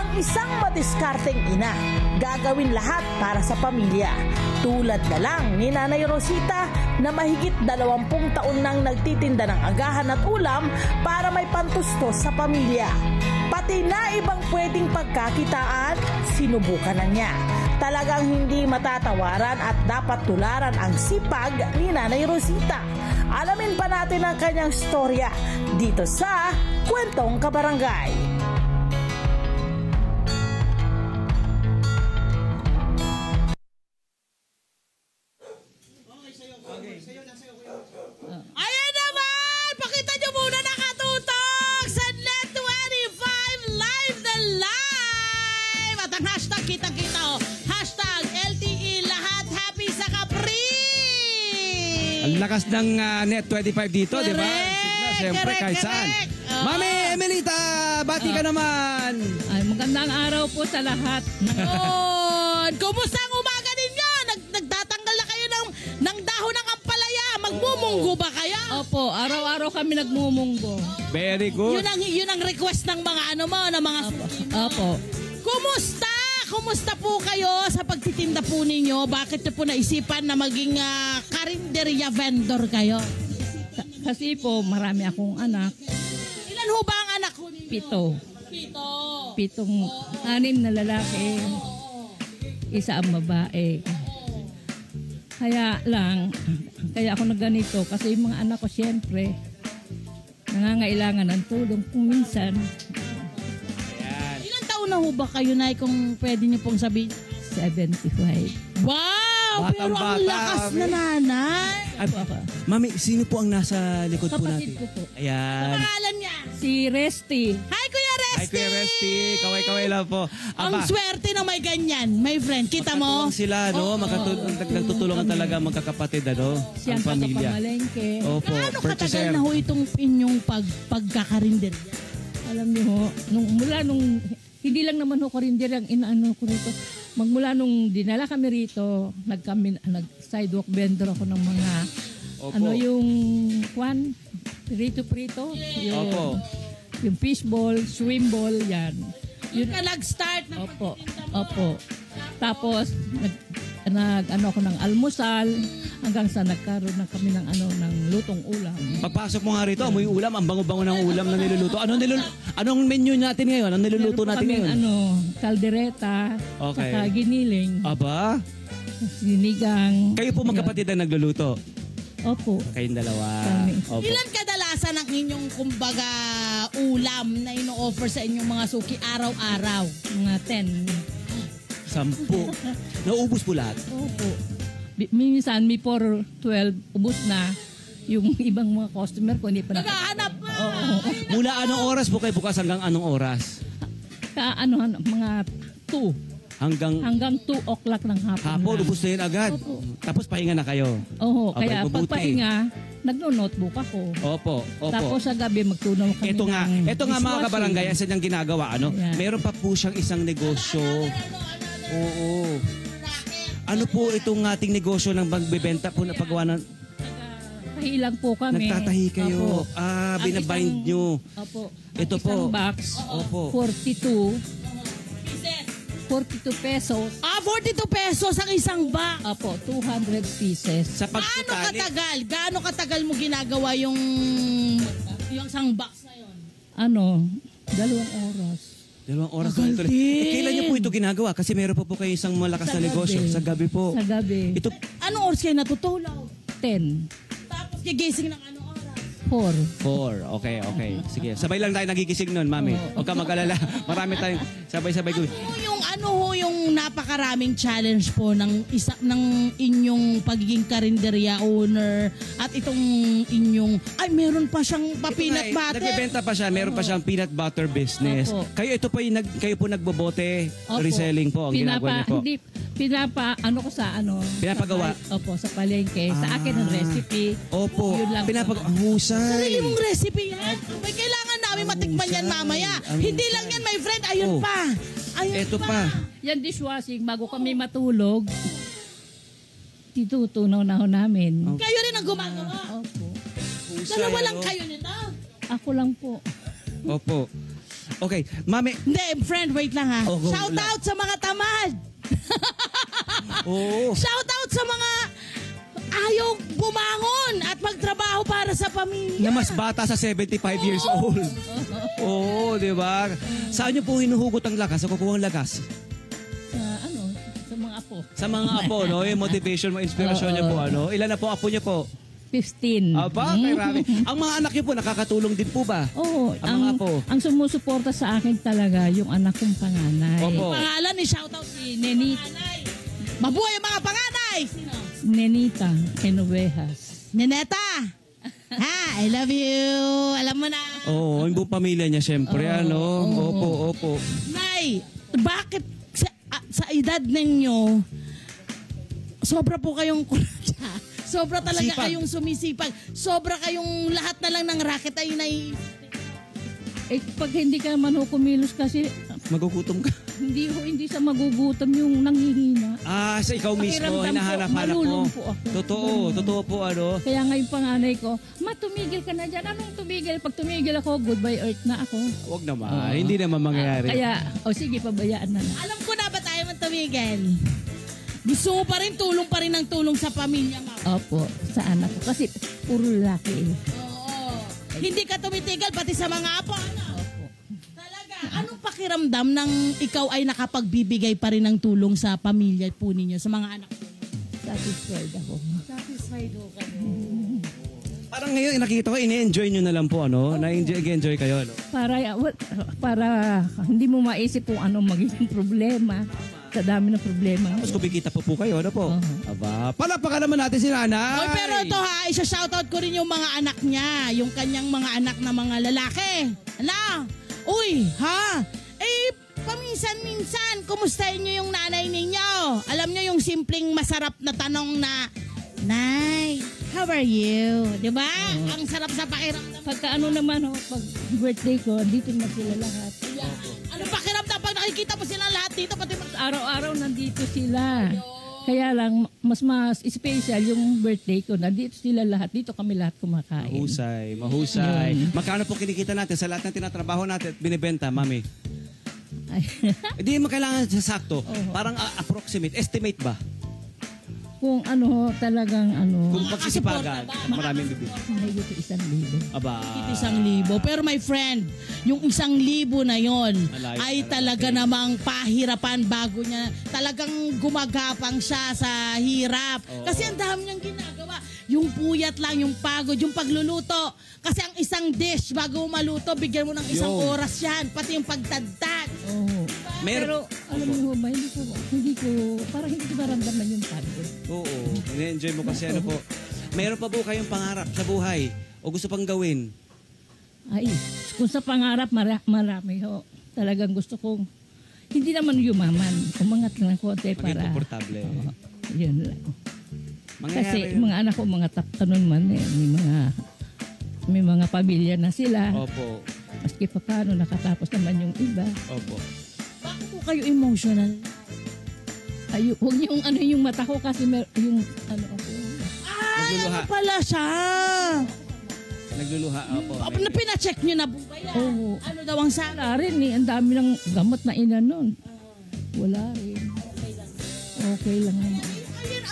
ang isang madiskarteng ina. Gagawin lahat para sa pamilya. Tulad na lang ni Nanay Rosita na mahigit 20 taon nang nagtitinda ng agahan at ulam para may pantustos sa pamilya. Pati na ibang pwedeng pagkakitaan, sinubukan na niya. Talagang hindi matatawaran at dapat tularan ang sipag ni Nanay Rosita. Alamin pa natin ang kanyang storya dito sa Kwentong Kabarangay. Ayan naman! Pakita nyo muna nakatutok sa Net25 Live the Live! At ang hashtag kitang-kita o. Hashtag LTE lahat happy sa Capri! Ang lakas ng Net25 dito, di ba? Siyempre, kahit saan. Mami Emelita, bati ka naman! Ay, magandang araw po sa lahat. Kumusta ang umaga ninyo? Nagtatanggal na kayo ng dahon ng ampalaya. Magmumunggo ba kayo? Opo, araw-araw kami nagmumunggo. Very good. Yun ang request ng mga ng mga Opo. Kumusta po kayo sa pagtitinda po ninyo? Bakit nyo po naisipan na maging karinderya vendor kayo? Kasi po, marami akong anak. Ilan ho ba ang anak ko ninyo? 7. 6 na lalaki. Isa ang babae. Kaya ako nagganito kasi yung mga anak ko siyempre nangangailangan ng tulong kung minsan. Ilan taon na ho ba kayo, Nay, kung pwede niyo pong sabihin? 75. Wow! Batang Pero ang bata, lakas na nanay. Mami, sino po ang nasa likod po natin? Kapatid ko po. Ayan. Ang pangalan niya? Si Resty. Hi, Kuya Resty! Hi, Kuya Resty. Kaway-kaway lang po. Ang swerte na may ganyan, my friend. Kita mo? Magkatulong sila, no? Nagtutulungan talaga magkakapatid, ano? Siya Ang ang pamilya. tagapamalengke. Opo, Gaano katagal purchaser. na ho itong inyong pagkakarinderya? Alam niyo ho, hindi lang naman ho karinder ang inaano ko rito. Magmula nung dinala kami rito, nag-sidewalk vendor ako ng mga, Opo. yung prito-prito. Opo. Yung fishball, swim ball, yan. Yun ka nag-start ng Opo. pagtitinda mo? Opo. Tapos, nag-ano ako ng almusal, hanggang sa nagkaroon na kami ng lutong ulam. Pagpasok mo nga rito, amoy ulam, ang bango-bango ng ulam na niluluto. Anong menu natin ngayon? Anong niluluto natin ngayon? Kaldereta, Okay. saka giniling, Aba, sinigang. kayo po magkapatid ang nagluluto. Opo. Kayong dalawa. Kami. Opo. Ilan kadalasan ang inyong kumbaga ulam na ino-offer sa inyong mga suki araw-araw? Mga 10. 10. Naubos po lahat. Opo. Minsan, before 12, ubos na. Yung ibang mga customer ko, hindi pa Naghahanap pa! Mula anong oras po kayo bukas hanggang anong oras? Mga 2. Hanggang 2 o'clock ng hapon. Hapon, na. ubos na yun agad. Opo. Tapos pahinga na kayo. Oo, Okay, kaya mabuti. pagpahinga, nagno-notebook ako. Opo, opo. Tapos sa gabi magtunaw kami Ito nga mga dishwashing. kabarangay, sa niyang ginagawa, Ayan. meron pa po siyang isang negosyo. Oo. Ano po itong ating negosyo ng magbebenta po na paggawa ng... Tahi lang po kami. Nagtatahi kayo. Opo. Binabind nyo. Opo. Ito Isang po. box, Opo. 42 pesos. 42 pesos ang isang box. Opo, 200 pieces. Sa pagtutali. Gaano katagal mo ginagawa yung isang box na yun? 2 oras. 2 oras na ito. Kailan niyo po ito ginagawa? Kasi meron po kayo isang malakas Sa na negosyo. gabi. Sa gabi po. Sa gabi. Ito, Anong oras kayo natutulaw? 10. Tapos gigising ng anong oras? 4. 4. Okay. Sige. Sabay lang tayo nagigising nun, mami. Huwag ka mag-alala. Marami tayong sabay-sabay ko. Yung napakaraming challenge po ng inyong pagiging karinderya owner at itong inyong meron pa siyang peanut butter. Nagbebenta pa siya. Meron pa siyang peanut butter business. Opo. Kayo po nagbobote. Opo. Reselling po ang ginagawa niyo po. Pinapagawa. Opo, sa palengke. Sa akin ang recipe. Opo. Yun lang po. Ang husay. Sarili mong recipe yan. May kailangan namin matikman yan mamaya. Hindi lang yan, my friend. Ayun pa. Ito pa. Yan dishwashing, bago kami matulog, titutunaw na ho namin. Kayo rin ang gumagawa. Opo. Dalawa lang kayo nito. Ako lang po. Opo. Okay, Mami. Hindi, friend, wait lang ha. Oh, go Shout lang. out sa mga tamad. Oo. Shout out sa mga ayaw bumangon at magtrabaho para sa pamilya. Na mas bata sa 75 years old. Oo, di ba? Saan niyo po hinuhugot ang lakas? Sa kukuha ang lakas? Sa mga apo. Sa mga apo, no? Yung motivation, mga inspirasyon niyo po, ano? Ilan na po apo niyo po? 15. Aba, kay Rami. Ang mga anak niyo po, nakakatulong din po ba? Oo, Ang mga apo. ang sumusuporta sa akin talaga yung anak kong panganay. Opo. Pangalan ni shout out Si Nenita, Mabuhay ang mga panganay. Nenita Enovejas. Neneta. Ha, I love you. Alam mo na. Oo, yung buong pamilya niya, syempre, ano? Opo. Nay, bakit sa edad ninyo, sobra po kayong kurasya. Sobra talaga Sipag. kayong sumisipag. Sobra kayong lahat na lang ng racket ay Pag hindi ka man ho kumilos kasi Magugutom ka. hindi sa magugutom yung nanghihina. Sa ikaw mismo, Pakiramdam ko, hinahanap-hanap mo. malulung po ako. Totoo po, ano? Kaya nga yung panganay ko, tumigil ka na dyan. Anong tumigil? Pag tumigil ako, goodbye earth na ako. Huwag naman, hindi naman mangyayari. Kaya, sige, pabayaan na na. Alam ko na ba tayo man tumigil? Gusto mo pa rin, tulong pa rin ng tulong sa pamilya mo. Opo, sa anak ko. Kasi puro lalaki. Oo. Hindi ka tumitigil pati sa mga apo. Ano? Opo. Talaga, anong pakiramdam ng ikaw ay nakapagbibigay pa rin ng tulong sa pamilya po ninyo, sa mga anak po ninyo? Satisfied ako. Satisfied ho kayo. Parang ngayon, nakikita ko, ini-enjoy nyo na lang po, ano? Na-enjoy kayo, ano? Para hindi mo maisip kung ano magiging problema. Sa dami ng problema. Tapos kumikita po kayo, ano po? Aba, palakpakan naman natin si nanay. Oy, pero ito ha, isa-shoutout ko rin yung mga anak niya, yung kanyang mga anak na mga lalaki. Ala, uy, ha? Paminsan-minsan, kumustahin niyo yung nanay ninyo? Alam niyo yung simpleng masarap na tanong na, Nay, how are you? Diba? Ang sarap sa pakiramdam. Pagka ano naman pag birthday ko, dito na sila lahat. Ano pakiramdam pag nakikita mo sila lahat dito? Pati Araw-araw nandito sila. Kaya lang, mas special yung birthday ko. Nandito sila lahat. Dito kami lahat kumakain. Mahusay. Magkano po kinikita natin sa lahat ng tinatrabaho natin at binibenta, Mami? Ay, Hindi mo kailangan sa sakto. Parang approximate, estimate ba? kung ano talagang Kung pagsisipagan, maraming bibili. mahigit 1,000. Aba. 1,000. Pero my friend, yung 1,000 na yon ay talaga namang pahirapan bago niya. Talagang gumagapang siya sa hirap. Kasi ang dami niyang ginagawa. Yung puyat lang, yung pagod, yung pagluluto. Kasi ang isang dish bago mo maluto, bigyan mo ng isang oras yan. Pati yung pagtadtad. Oo. Pero alam niyo ba, hindi ko parang hindi ko maramdaman yung pagod. Oo. Ine-enjoy mo kasi ano po. Meron pa po kayong pangarap sa buhay o gusto pang gawin? Ay, kung sa pangarap, marami ho. Talagang gusto kong, hindi naman yumaman. Umangat lang konti Maging para. komportable. Yun lang. Mangyayari Kasi yun. mga anak ko, mga taktanon man may mga pamilya na sila. Opo. Maski pa paano, nakatapos naman yung iba. Opo. Bakit po kayo emotional? Ay, huwag yung mata ko kasi yung ako. Ay, Nagluluha. ano pala siya? Nagluluha. Opo. Pinacheck nyo na po ba yan? Oo. Ano daw ang sala? Wala rin ang dami ng gamot na inanon. Wala rin. Okay lang naman.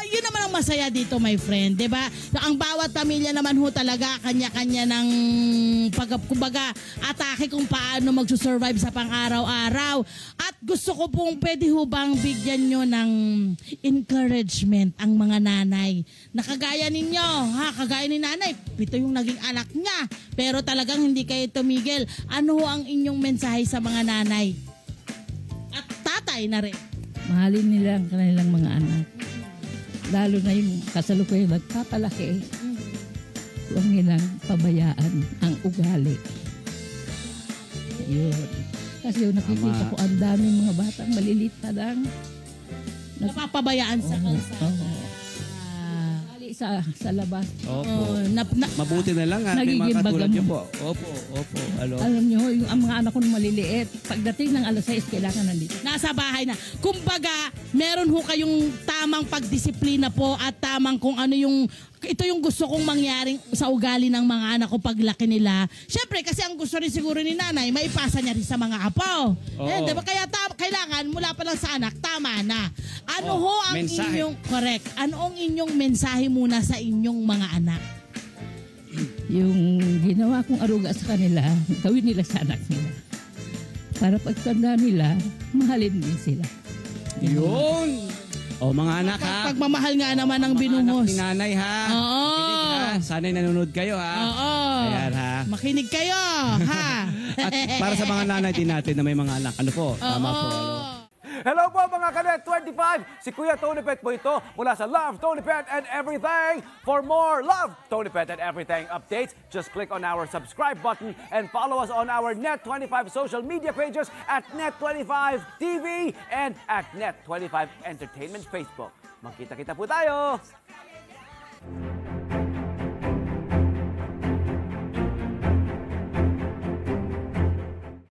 Ayun naman ang masaya dito, my friend. 'Di ba? Ang bawat pamilya naman ho talaga kanya-kanya ng kumbaga atake kung paano magsusurvive sa pang-araw-araw. At gusto ko pong pwede ho bang bigyan nyo ng encouragement ang mga nanay. Nakagaya ninyo, kagaya ni nanay, 7 yung naging anak niya. Pero talagang hindi kayo tumigil. Ano ho ang inyong mensahe sa mga nanay? At tatay na rin. Mahalin nila ang kanilang mga anak. Lalo na yung kasalukuyan nagpapalaki. Huwag nilang pabayaan ang ugali. Yun. Kasi yung nakikita ko, ang daming mga batang malilit pa lang. Napapabayaan sa kalsada. Bali, sa labas. Opo. Nap- na- Mabuti na lang may Nagiging mga katulad bagam. niyo po. Opo. Alo. Alam niyo, ang mga anak ko na maliliit, pagdating ng alas 6, kailangan nandito. nasa bahay na. Kumbaga, meron ho kayong tamang pagdisiplina po at tamang kung ano yung ito yung gusto kong mangyaring sa ugali ng mga anak ko paglaki nila. Siyempre, kasi ang gusto rin siguro ni nanay, maipasa niya rin sa mga apo. Oo. Diba? Kaya kailangan mula pa lang sa anak, tama na. Ano ho ang mensahe. inyong, correct, ano ang inyong mensahe muna sa inyong mga anak? Yung ginawa kong aruga sa kanila, gawin nila sa anak nila. Para pagtanda nila, mahalin din sila. Yun. O mga anak ha. Pagmamahal nga naman ng Mga binuhos. anak ni nanay ha. Oo. Makinig ha. Sana'y nanonood kayo ha. Oo. Ayan ha. Makinig kayo, ha? At para sa mga nanay din natin na may mga anak. Ano po? Tama po. Ano? Hello po mga Kanet 25! Si Kuya Tony Pet po ito mula sa Love Tony Pet and Everything. For more Love Tony Pet and Everything updates, just click on our subscribe button and follow us on our Net25 social media pages at Net25 TV and at Net25 Entertainment Facebook. Magkita-kita po tayo!